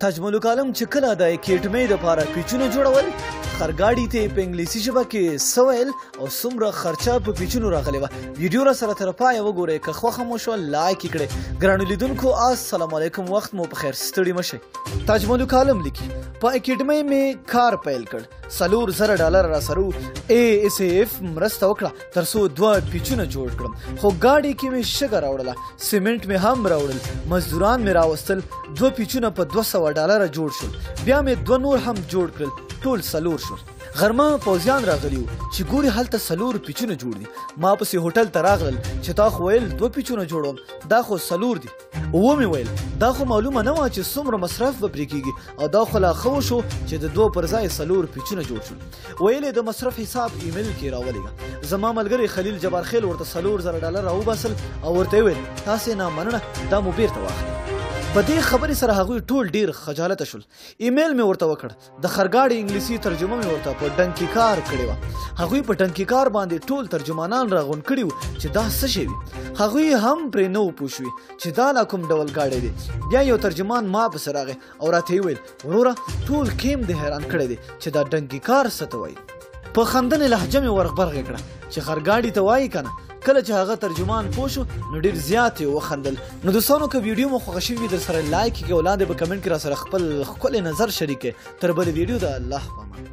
تاج ملک عالم چې کله د اکیډمۍ دپاره پیچونه جوړول خرګاډي ته په انګلیسي ژبه کې څه ویل او څومره خرچه په پیچونو راغلې وه. ویډیو را سره تر پایه وګورئ. که خوښه مو شوه لایک یې کړئ. ګرانو لیدونکو السلام علیکم، وخت مو په خیر، ستړي مه شئ. تاج ملک عالم لیکي په اکیډمۍ مې کار پیل کړ، $4,000 را سره ASAF مرسته وکړه تر څو 2 پیچونه جوړ کړم، خو ګاډي کې مې شګه راوړله، سیمنټ مې هم راوړل، مزدوران مې راوستل، 2 پیچونه په $200 جوړ شول، بیا مې 2 نور هم جوړ کړل، ټول 4 شول. غرمه پوځیان راغلي وو چې ګوري هلته 4 پیچونه جوړ دي. ما پسې هوټل ته راغلل چې تا خو ویل 2 پیچونه جوړوم، دا خو 4 دي. ومې ویل دا خو معلومه نه وه چې څومره مصرف به پرې کېږي، او دا خو لا ښه وشو چې د 2 پر ځای 4 پیچونه جوړ شول. ویل یې د مصرف حساب ایمیل کې راولېږه. زما ملګری خلیل جبار خیل ورته $4,000 راوباسل او ورته یې ویل تاسې نه مننه، دا مو بیرته واخلئ. په دې خبرې سره هغوی ټول ډیر خجالته شول. ایمیل مې ورته وکړ، د خرګاډي انګلیسي ترجمه مې ورته په ډنکي کار کړې وه. هغوی په ډنکي کار باندې ټول ترجمانان راغونډ کړي وو چې دا څه شی وي. هغوی هم پرې نه پوه شوي چې دا لا کوم ډول ګاډی دی. بیا یو ترجمان ما پسې راغی او راته یې ویل وروره ټول کیم دې حیران کړی دی چې دا ډنکي کار څه ته وایي. په خندنې لهجه مې ورغبرغې کړه چې خرګاډي ته وایي که نه. کله چې هغه ترجمان پوه شو نو ډېر زیات یې وخندل. نو دوستانو که ویډیو مو خوښه شوي وي در سره لایک کړئ او لاندې به کمنټ کې را سره خپل ښکلی نظر شریک کړئ. تر بلې ویډیو د الله په امان.